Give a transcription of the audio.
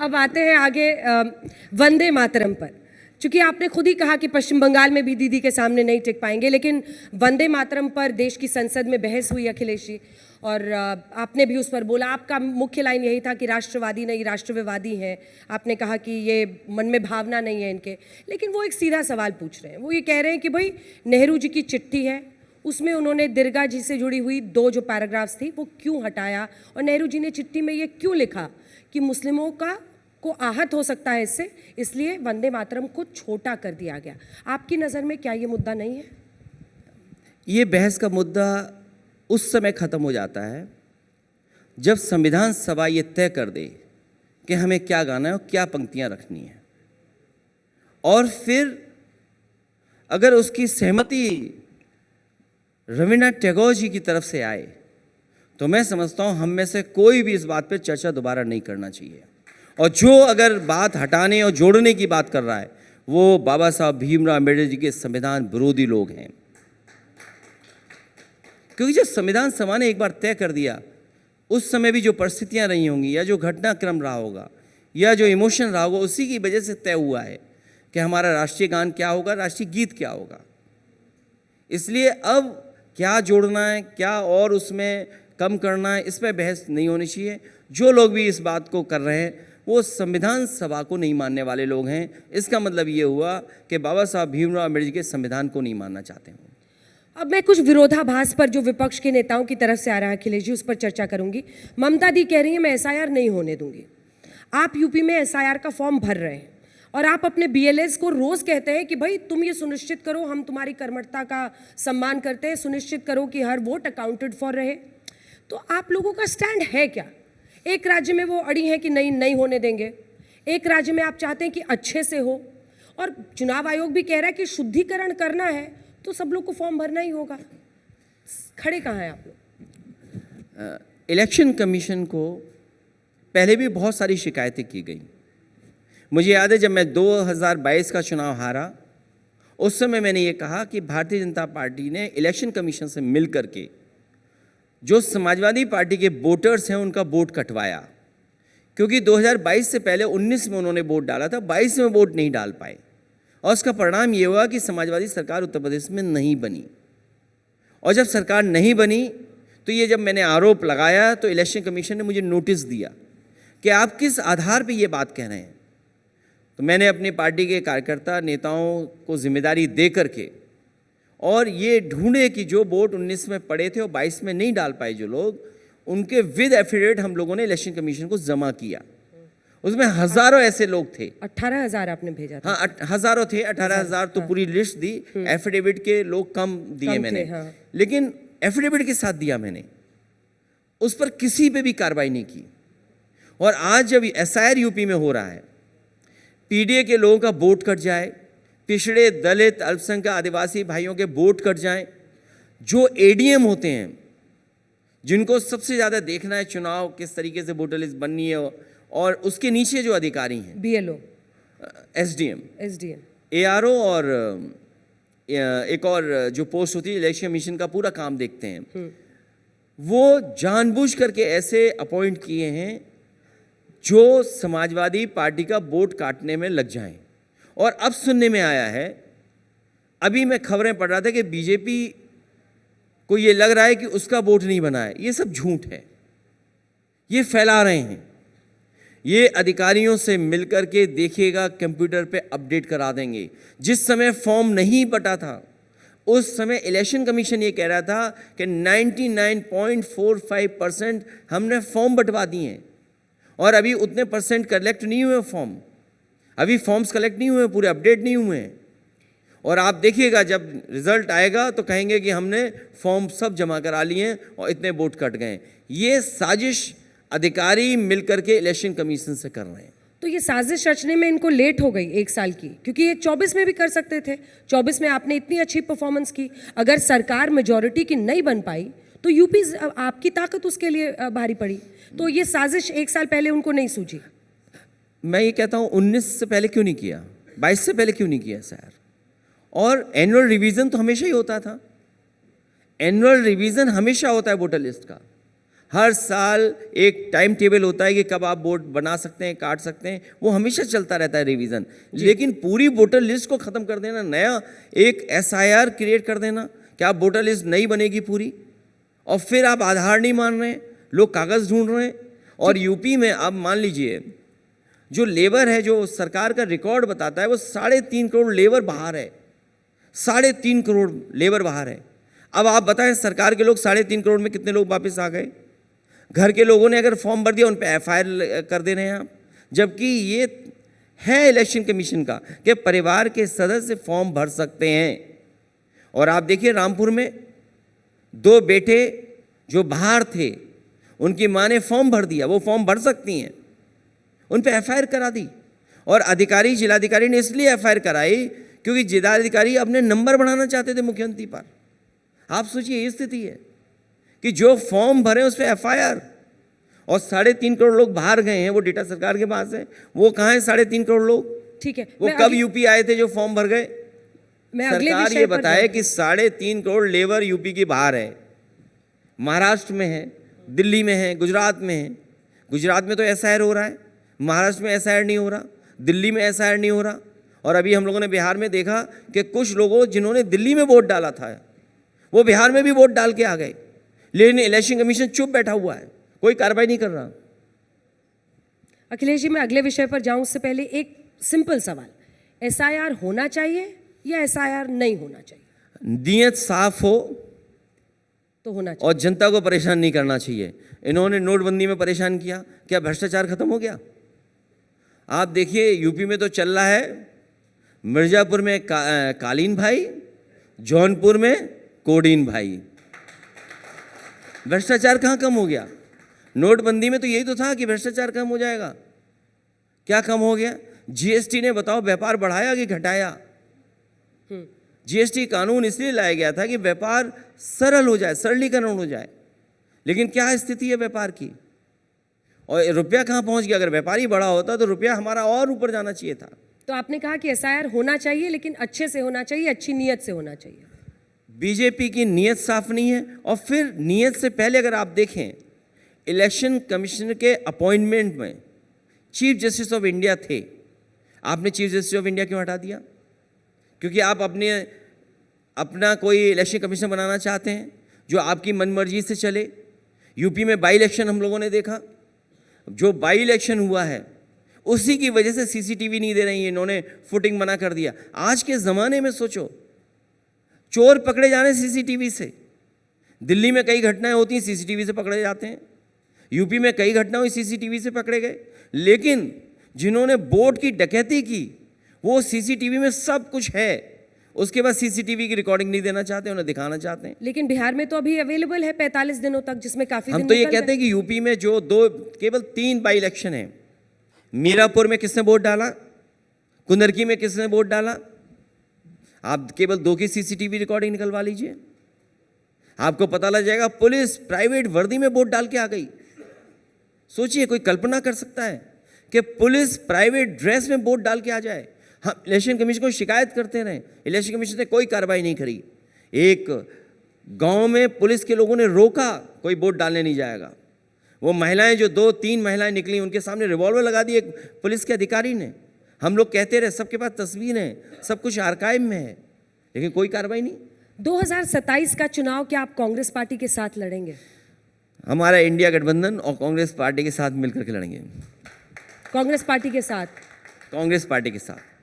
अब आते हैं आगे वंदे मातरम पर। चूंकि आपने खुद ही कहा कि पश्चिम बंगाल में भी दीदी के सामने नहीं टिक पाएंगे, लेकिन वंदे मातरम पर देश की संसद में बहस हुई अखिलेश जी, और आपने भी उस पर बोला। आपका मुख्य लाइन यही था कि राष्ट्रवादी नहीं राष्ट्रवादी हैं। आपने कहा कि ये मन में भावना नहीं है इनके, लेकिन वो एक सीधा सवाल पूछ रहे हैं। वो ये कह रहे हैं कि भाई नेहरू जी की चिट्ठी है, उसमें उन्होंने दीर्घा जी से जुड़ी हुई 2 जो पैराग्राफ्स थी वो क्यों हटाया, और नेहरू जी ने चिट्ठी में ये क्यों लिखा कि मुस्लिमों को आहत हो सकता है इससे, इसलिए वंदे मातरम को छोटा कर दिया गया। आपकी नज़र में क्या ये मुद्दा नहीं है? ये बहस का मुद्दा उस समय ख़त्म हो जाता है जब संविधान सभा ये तय कर दे कि हमें क्या गाना है और क्या पंक्तियां रखनी है, और फिर अगर उसकी सहमति रविन्द्रनाथ टैगोर जी की तरफ से आए तो मैं समझता हूँ हम में से कोई भी इस बात पर चर्चा दोबारा नहीं करना चाहिए। और जो अगर बात हटाने और जोड़ने की बात कर रहा है वो बाबा साहब भीमराव अम्बेडकर जी के संविधान विरोधी लोग हैं। क्योंकि जब संविधान सभा ने एक बार तय कर दिया, उस समय भी जो परिस्थितियां रही होंगी या जो घटनाक्रम रहा होगा या जो इमोशन रहा होगा, उसी की वजह से तय हुआ है कि हमारा राष्ट्रीय गान क्या होगा, राष्ट्रीय गीत क्या होगा। इसलिए अब क्या जोड़ना है, क्या और उसमें कम करना है, इस पर बहस नहीं होनी चाहिए। जो लोग भी इस बात को कर रहे हैं वो संविधान सभा को नहीं मानने वाले लोग हैं। इसका मतलब ये हुआ कि बाबा साहब भीमराव अम्बेडकर के संविधान को नहीं मानना चाहते हैं। अब मैं कुछ विरोधाभास पर जो विपक्ष के नेताओं की तरफ से आ रहा है अखिलेश जी, उस पर चर्चा करूंगी। ममता दी कह रही है मैं एसआईआर नहीं होने दूंगी। आप यूपी में एसआईआर का फॉर्म भर रहे हैं और आप अपने बीएलएस को रोज कहते हैं कि भाई तुम ये सुनिश्चित करो, हम तुम्हारी कर्मठता का सम्मान करते हैं, सुनिश्चित करो कि हर वोट अकाउंटेड फॉर रहे। तो आप लोगों का स्टैंड है क्या? एक राज्य में वो अड़ी है कि नहीं होने देंगे, एक राज्य में आप चाहते हैं कि अच्छे से हो, और चुनाव आयोग भी कह रहा है कि शुद्धिकरण करना है तो सब लोग को फॉर्म भरना ही होगा। खड़े कहाँ हैं आप लोग? इलेक्शन कमीशन को पहले भी बहुत सारी शिकायतें की गई। मुझे याद है जब मैं 2022 का चुनाव हारा, उस समय मैंने ये कहा कि भारतीय जनता पार्टी ने इलेक्शन कमीशन से मिल करके जो समाजवादी पार्टी के वोटर्स हैं उनका वोट कटवाया, क्योंकि 2022 से पहले 19 में उन्होंने वोट डाला था, 22 में वोट नहीं डाल पाए, और उसका परिणाम ये हुआ कि समाजवादी सरकार उत्तर प्रदेश में नहीं बनी। और जब सरकार नहीं बनी तो ये जब मैंने आरोप लगाया तो इलेक्शन कमीशन ने मुझे नोटिस दिया कि आप किस आधार पे ये बात कह रहे हैं। तो मैंने अपनी पार्टी के कार्यकर्ता नेताओं को जिम्मेदारी दे करके और ये ढूंढे कि जो वोट 19 में पड़े थे और 22 में नहीं डाल पाए जो लोग, उनके विद एफिडेविट हम लोगों ने इलेक्शन कमीशन को जमा किया। उसमें हजारों ऐसे लोग थे। 18,000 आपने भेजा था? हाँ, हजारों थे, 18,000 तो पूरी लिस्ट दी। एफिडेविट के लोग कम दिए मैंने, हाँ। लेकिन एफिडेविट के साथ दिया मैंने, उस पर किसी पे भी कार्रवाई नहीं की। और आज जब एसआईआर यूपी में हो रहा है, पीडीए के लोगों का वोट कट जाए, पिछड़े दलित अल्पसंख्यक आदिवासी भाइयों के वोट कट जाएं, जो एडीएम होते हैं जिनको सबसे ज़्यादा देखना है चुनाव किस तरीके से वोटर लिस्ट बननी है, और उसके नीचे जो अधिकारी हैं बीएलओ, एसडीएम, एआरओ, और एक और जो पोस्ट होती है इलेक्शन कमीशन का पूरा काम देखते हैं, वो जानबूझ करके ऐसे अपॉइंट किए हैं जो समाजवादी पार्टी का वोट काटने में लग जाएं। और अब सुनने में आया है, अभी मैं खबरें पढ़ रहा था कि बीजेपी को ये लग रहा है कि उसका वोट नहीं बना है। ये सब झूठ है, ये फैला रहे हैं। ये अधिकारियों से मिलकर के देखिएगा, कंप्यूटर पे अपडेट करा देंगे। जिस समय फॉर्म नहीं बटा था उस समय इलेक्शन कमीशन ये कह रहा था कि 99.45% हमने फॉर्म बंटवा दिए हैं, और अभी उतने परसेंट कलेक्ट नहीं हुए फॉर्म, अभी फॉर्म्स कलेक्ट नहीं हुए, पूरे अपडेट नहीं हुए हैं। और आप देखिएगा जब रिजल्ट आएगा तो कहेंगे कि हमने फॉर्म सब जमा करा लिए हैं और इतने वोट कट गए। ये साजिश अधिकारी मिलकर के इलेक्शन कमीशन से कर रहे हैं। तो ये साजिश रचने में इनको लेट हो गई 1 साल की, क्योंकि ये 24 में भी कर सकते थे। 24 में आपने इतनी अच्छी परफॉर्मेंस की, अगर सरकार मेजॉरिटी की नहीं बन पाई तो यूपी आपकी ताकत उसके लिए भारी पड़ी। तो ये साजिश 1 साल पहले उनको नहीं सूझी। मैं ये कहता हूँ 19 से पहले क्यों नहीं किया, 22 से पहले क्यों नहीं किया सर? और एनुअल रिवीजन तो हमेशा ही होता था, एनुअल रिवीजन हमेशा होता है वोटर लिस्ट का। हर साल एक टाइम टेबल होता है कि कब आप वोट बना सकते हैं, काट सकते हैं, वो हमेशा चलता रहता है रिवीजन। लेकिन पूरी वोटर लिस्ट को ख़त्म कर देना, नया एक SIR क्रिएट कर देना कि आप वोटर लिस्ट नहीं बनेगी पूरी, और फिर आप आधार नहीं मान रहे हैं, लोग कागज़ ढूंढ रहे हैं। और यूपी में अब मान लीजिए जो लेबर है, जो सरकार का रिकॉर्ड बताता है, वो 3.5 करोड़ लेबर बाहर है, 3.5 करोड़ लेबर बाहर है। अब आप बताएं सरकार के लोग 3.5 करोड़ में कितने लोग वापस आ गए? घर के लोगों ने अगर फॉर्म भर दिया, उन पे FIR कर दे रहे हैं आप, जबकि ये है इलेक्शन कमीशन का कि परिवार के सदस्य फॉर्म भर सकते हैं। और आप देखिए रामपुर में 2 बेटे जो बाहर थे, उनकी माँ ने फॉर्म भर दिया, वो फॉर्म भर सकती हैं, उन पे FIR करा दी। और अधिकारी, जिलाधिकारी ने इसलिए FIR कराई क्योंकि जिलाधिकारी अपने नंबर बढ़ाना चाहते थे मुख्यमंत्री पर। आप सोचिए ये स्थिति है कि जो फॉर्म भरे उस पर FIR, और 3.5 करोड़ लोग बाहर गए हैं, वो डेटा सरकार के पास है। वो कहाँ है 3.5 करोड़ लोग? ठीक है, वो कब यूपी आए थे जो फॉर्म भर गए? मैं अगले सरकार विषय ये पर बताए कि 3.5 करोड़ लेबर यूपी के बाहर है, महाराष्ट्र में है, दिल्ली में है, गुजरात में है। गुजरात में तो SIR हो रहा है, महाराष्ट्र में SIR नहीं हो रहा, दिल्ली में SIR नहीं हो रहा। और अभी हम लोगों ने बिहार में देखा कि कुछ लोगों जिन्होंने दिल्ली में वोट डाला था, वो बिहार में भी वोट डाल के आ गए, लेकिन इलेक्शन कमीशन चुप बैठा हुआ है, कोई कार्रवाई नहीं कर रहा। अखिलेश जी, मैं अगले विषय पर जाऊं उससे पहले एक सिंपल सवाल, SIR होना चाहिए या SIR नहीं होना चाहिए? नीयत साफ हो तो होना चाहिए। और जनता को परेशान नहीं करना चाहिए। इन्होंने नोटबंदी में परेशान किया, क्या भ्रष्टाचार खत्म हो गया? आप देखिए यूपी में तो चल रहा है, मिर्जापुर में कालीन भाई, जौनपुर में कोडीन भाई। भ्रष्टाचार कहाँ कम हो गया? नोटबंदी में तो यही तो था कि भ्रष्टाचार कम हो जाएगा, क्या कम हो गया? GST ने बताओ व्यापार बढ़ाया कि घटाया? GST कानून इसलिए लाया गया था कि व्यापार सरल हो जाए, सरलीकरण हो जाए। लेकिन क्या स्थिति है व्यापार की? और रुपया कहाँ पहुंच गया? अगर व्यापारी बड़ा होता तो रुपया हमारा और ऊपर जाना चाहिए था। तो आपने कहा कि SIR होना चाहिए, लेकिन अच्छे से होना चाहिए, अच्छी नीयत से होना चाहिए। बीजेपी की नीयत साफ नहीं है। और फिर नीयत से पहले अगर आप देखें, इलेक्शन कमिश्नर के अपॉइंटमेंट में चीफ जस्टिस ऑफ इंडिया थे, आपने चीफ जस्टिस ऑफ इंडिया क्यों हटा दिया? क्योंकि आप अपना कोई इलेक्शन कमीशन बनाना चाहते हैं जो आपकी मनमर्जी से चले। यूपी में बाई इलेक्शन हम लोगों ने देखा, जो बाई इलेक्शन हुआ है उसी की वजह से CCTV नहीं दे रही है, इन्होंने फुटिंग मना कर दिया। आज के ज़माने में सोचो, चोर पकड़े जाने CCTV से। दिल्ली में कई घटनाएं होती हैं CCTV से पकड़े जाते हैं, यूपी में कई घटनाएं हुई CCTV से पकड़े गए। लेकिन जिन्होंने वोट की डकैती की वो CCTV में सब कुछ है, उसके बाद CCTV की रिकॉर्डिंग नहीं देना चाहते, उन्हें दिखाना चाहते हैं। लेकिन बिहार में तो अभी अवेलेबल है 45 दिनों तक, जिसमें काफी हम दिन तो ये निकल कहते हैं कि यूपी में जो केवल 3 बाई इलेक्शन है, मीरापुर में किसने वोट डाला, कुंदरकी में किसने वोट डाला, आप केवल 2 की CCTV रिकॉर्डिंग निकलवा लीजिए, आपको पता लग जाएगा। पुलिस प्राइवेट वर्दी में वोट डाल के आ गई। सोचिए, कोई कल्पना कर सकता है कि पुलिस प्राइवेट ड्रेस में वोट डाल के आ जाए? हम इलेक्शन कमीशन को शिकायत करते रहे, इलेक्शन कमीशन ने कोई कार्रवाई नहीं करी। एक गांव में पुलिस के लोगों ने रोका, कोई वोट डालने नहीं जाएगा। वो महिलाएं, जो 2-3 महिलाएं निकली, उनके सामने रिवॉल्वर लगा दी एक पुलिस के अधिकारी ने। हम लोग कहते रहे, सबके पास तस्वीर है, सब कुछ आर्काइव में है, लेकिन कोई कार्रवाई नहीं। 2027 का चुनाव क्या आप कांग्रेस पार्टी के साथ लड़ेंगे? हमारा इंडिया गठबंधन और कांग्रेस पार्टी के साथ मिलकर के लड़ेंगे। कांग्रेस पार्टी के साथ? कांग्रेस पार्टी के साथ।